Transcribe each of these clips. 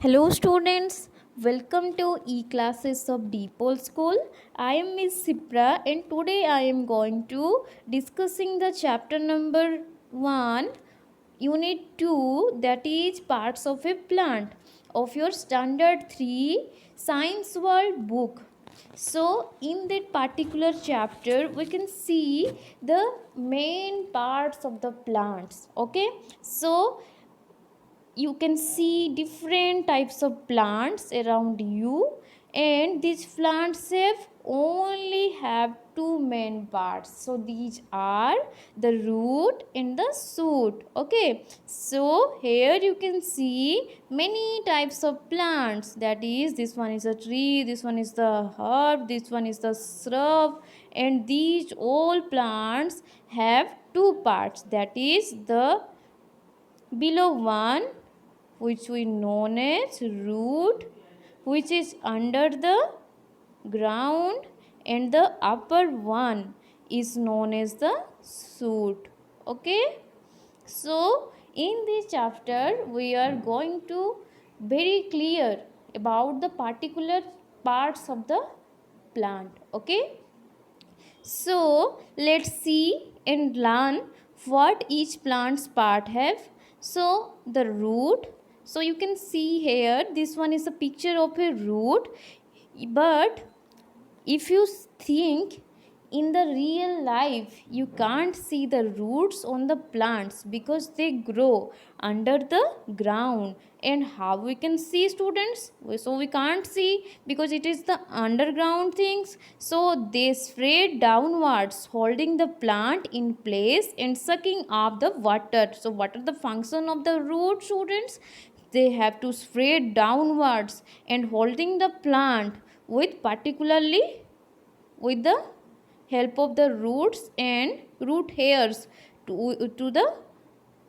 Hello students, welcome to e-classes of Deepol School. I am Miss Sipra and today I am going to discussing the chapter number 1, unit 2, that is parts of a plant of your standard 3 science world book. So in that particular chapter we can see the main parts of the plants. Okay, so you can see different types of plants around you, and these plants have two main parts. So these are the root and the shoot. Okay, so here you can see many types of plants, that is, this one is a tree, this one is the herb, this one is the shrub, and these all plants have two parts, that is the below one, which we known as root, which is under the ground, and the upper one is known as the shoot. Okay, so in this chapter we are going to very clear about the particular parts of the plant. Okay, so let's see and learn what each plant's part have. So the root. So you can see here, this one is a picture of a root, but if you think in the real life, you can't see the roots on the plants because they grow under the ground. And how we can see, students? So we can't see because it is the underground things. So they spread downwards, holding the plant in place and sucking up the water. So what are the function of the root, students? They have to spread downwards and holding the plant with particularly with the help of the roots and root hairs to the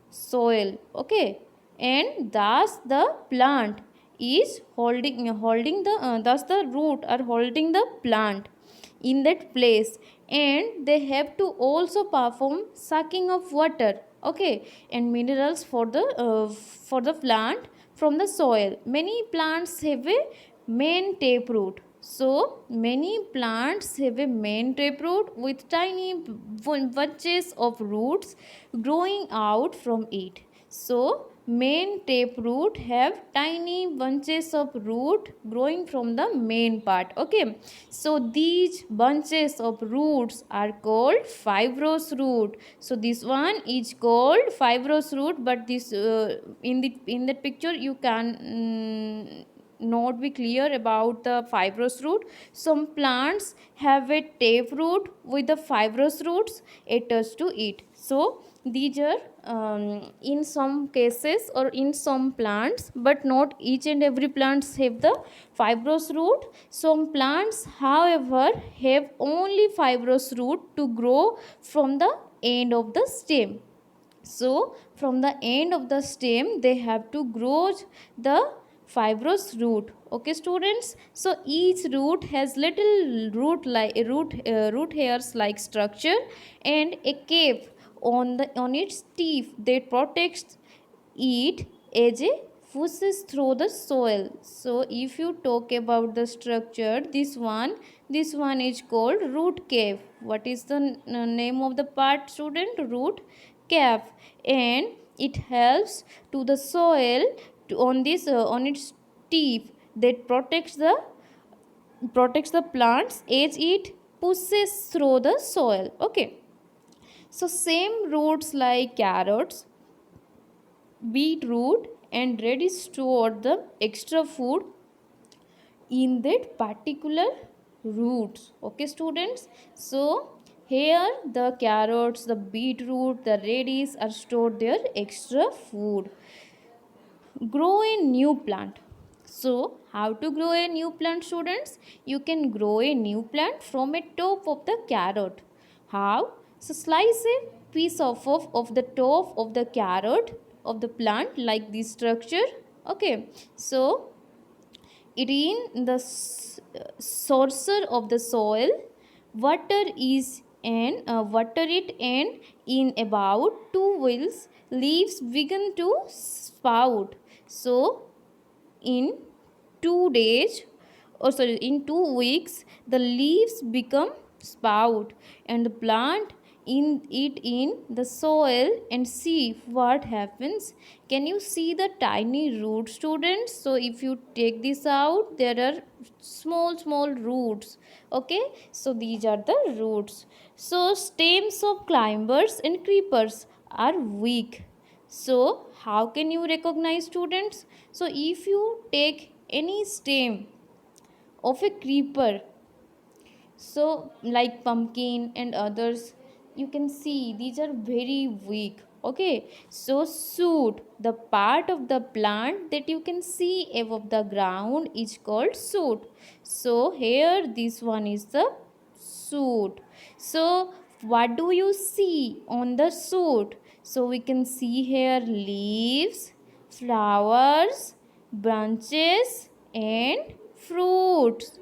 soil. Okay, and thus the plant is holding the thus the root are holding the plant in that place, and they have to also perform sucking of water, okay, and minerals for the plant from the soil. Many plants have a main taproot. So many plants have a main taproot with tiny bunches of roots growing out from it. So main taproot have tiny bunches of root growing from the main part. Okay, so these bunches of roots are called fibrous root. So this one is called fibrous root, but this in that picture you can not be clear about the fibrous root. Some plants have a taproot with the fibrous roots attached to it. So these are in some cases or in some plants, but not each and every plants have the fibrous root. Some plants, however, have only fibrous root to grow from the end of the stem. So from the end of the stem they have to grow the fibrous root. Okay, students, so each root has little root hairs like structure and a cap on its tip that protects it as it pushes through the soil. So if you talk about the structure, this one is called root cap. What is the name of the part, student? Root cap. And it helps to the soil on its tip that protects the plants as it pushes through the soil. Okay, so same roots like carrots, beetroot, and radish store the extra food in that particular roots. Okay, students, so here the carrots, the beetroot, the radish are stored their extra food. Grow a new plant. So how to grow a new plant, students? You can grow a new plant from a top of the carrot. How? So slice a piece of the top of the carrot of the plant like this structure. Okay, so it in the saucer of the soil, water is and water it, and in about 2 weeks leaves begin to sprout. So in 2 days, or sorry, in 2 weeks, the leaves become sprout, and the plant in it in the soil and see what happens. Can you see the tiny root, students? So if you take this out, there are small roots. Okay, so these are the roots. So stems of climbers and creepers are weak. So how can you recognize, students? So if you take any stem of a creeper, so like pumpkin and others, you can see these are very weak. Okay, so shoot, the part of the plant that you can see above the ground is called shoot. So here this one is the shoot. So what do you see on the shoot? So we can see here leaves, flowers, branches and fruits.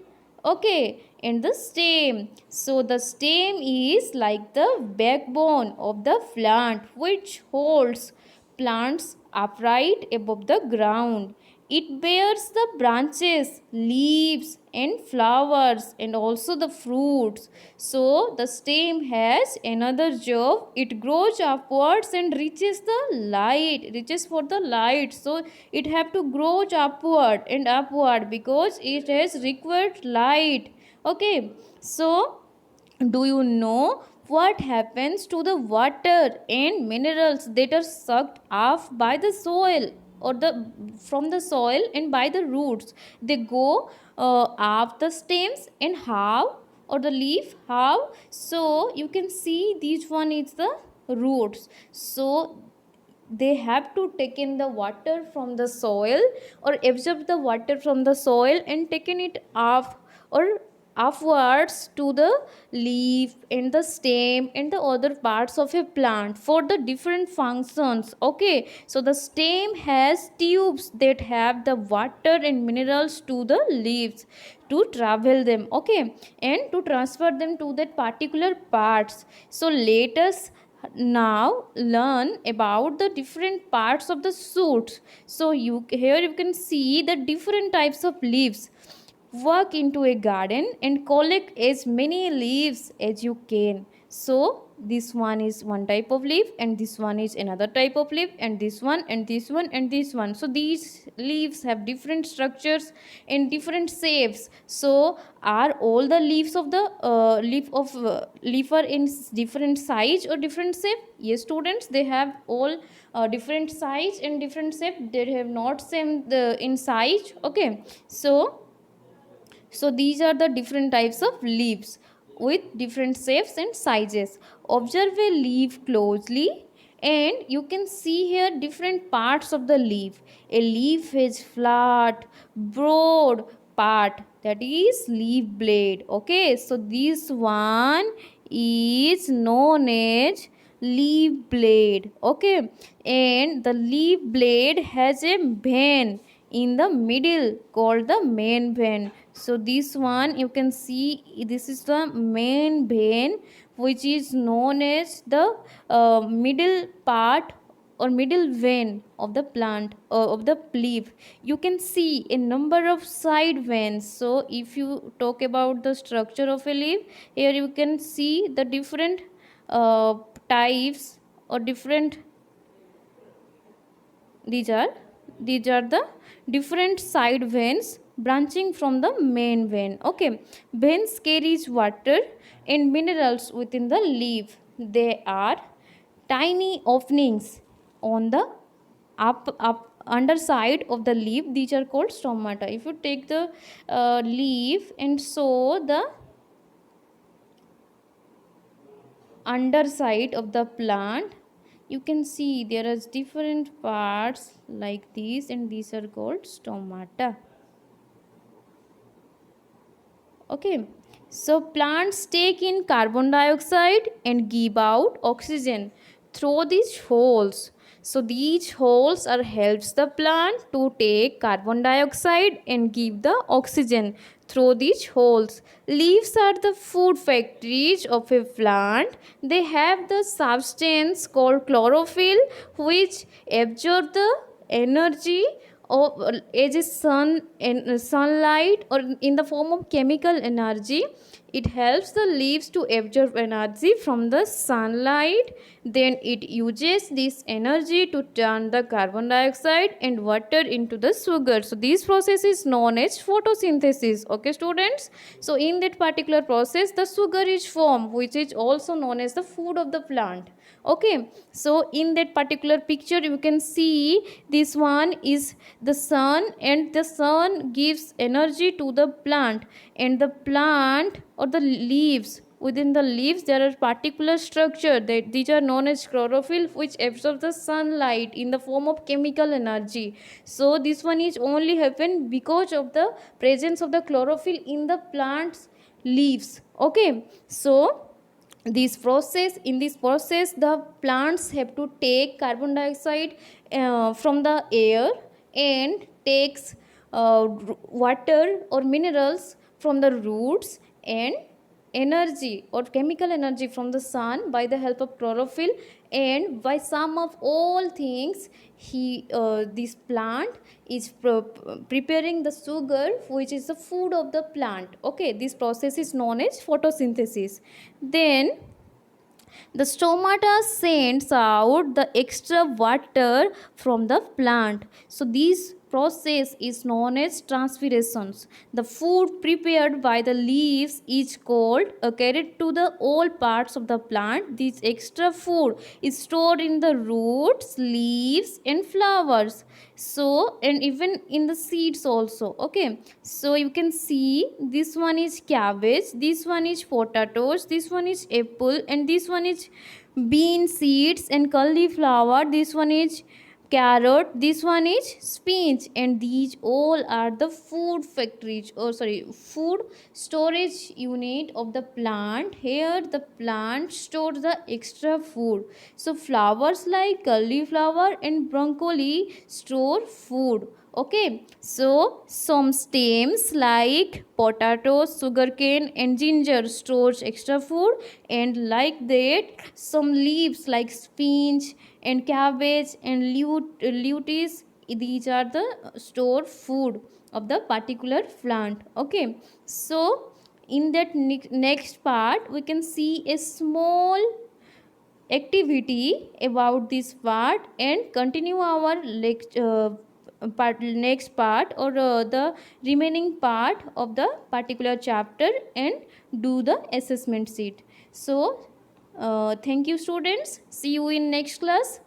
Okay, and the stem. So the stem is like the backbone of the plant, which holds plants upright above the ground. It bears the branches, leaves and flowers and also the fruits. So the stem has another job. It grows upwards and reaches for the light. So it have to grow upward and upward because it has required light. Okay, so do you know what happens to the water and minerals that are sucked off by the soil, or the from the soil and by the roots? They go off the stems, and how, or the leaf, how? So you can see this one is the roots. So they have to take in the water from the soil, or absorb the water from the soil and taken it off or upwards to the leaf and the stem and the other parts of a plant for the different functions. Okay, so the stem has tubes that have the water and minerals to the leaves to travel them, okay, and to transfer them to that particular parts. So let us now learn about the different parts of the shoots. So here you can see the different types of leaves. Walk into a garden and collect as many leaves as you can. So this one is one type of leaf, and this one is another type of leaf, and this one and this one and this one. So these leaves have different structures and different shapes. So are all the leaves of the leaf are in different size or different shape? Yes, students, they have all different size and different shape. They have not same in size. Okay, so these are the different types of leaves with different shapes and sizes. Observe a leaf closely and you can see here different parts of the leaf. A leaf is flat, broad part, that is leaf blade. Okay, so this one is known as leaf blade. Okay, and the leaf blade has a vein in the middle called the main vein. So this one you can see, this is the main vein, which is known as the middle part or middle vein of the plant of the leaf. You can see a number of side veins. So if you talk about the structure of a leaf, here you can see the different types or different, these are the different side veins branching from the main vein. Okay, veins carries water and minerals within the leaf. They are tiny openings on the up underside of the leaf. These are called stomata. If you take the leaf and show the underside of the plant, you can see there are different parts like these, and these are called stomata. Okay, so plants take in carbon dioxide and give out oxygen through these holes. So these holes are helps the plant to take carbon dioxide and give the oxygen through these holes. Leaves are the food factories of a plant. They have the substance called chlorophyll, which absorb the energy as a sunlight or in the form of chemical energy. It helps the leaves to absorb energy from the sunlight. Then it uses this energy to turn the carbon dioxide and water into the sugar. So this process is known as photosynthesis. Okay, students. So in that particular process, the sugar is formed, which is also known as the food of the plant. Okay, so in that particular picture you can see this one is the sun, and the sun gives energy to the plant, and the plant or the leaves, within the leaves there are particular structure that these are known as chlorophyll, which absorbs the sunlight in the form of chemical energy. So this one is only happen because of the presence of the chlorophyll in the plant's leaves. Okay, so in this process the plants have to take carbon dioxide from the air, and takes water or minerals from the roots, and energy or chemical energy from the sun by the help of chlorophyll, and by sum of all things this plant is preparing the sugar, which is the food of the plant. Okay, this process is known as photosynthesis. Then the stomata sends out the extra water from the plant. So this process is known as transpirations. The food prepared by the leaves is called carried to the all parts of the plant. This extra food is stored in the roots, leaves and flowers. So, and even in the seeds also. Okay, so you can see this one is cabbage, this one is potatoes, this one is apple, and this one is bean seeds and cauliflower, this one is carrot, this one is spinach, and these all are the food factories, or sorry, food storage unit of the plant. Here the plant stores the extra food. So flowers like cauliflower and broccoli store food. Okay, so some stems like potatoes, sugarcane and ginger stores extra food, and like that some leaves like spinach and cabbage and lettuce, these are the stored food of the particular plant. Okay, so in that next part we can see a small activity about this part, and continue our next part, or the remaining part of the particular chapter, and do the assessment sheet. So thank you students, see you in next class.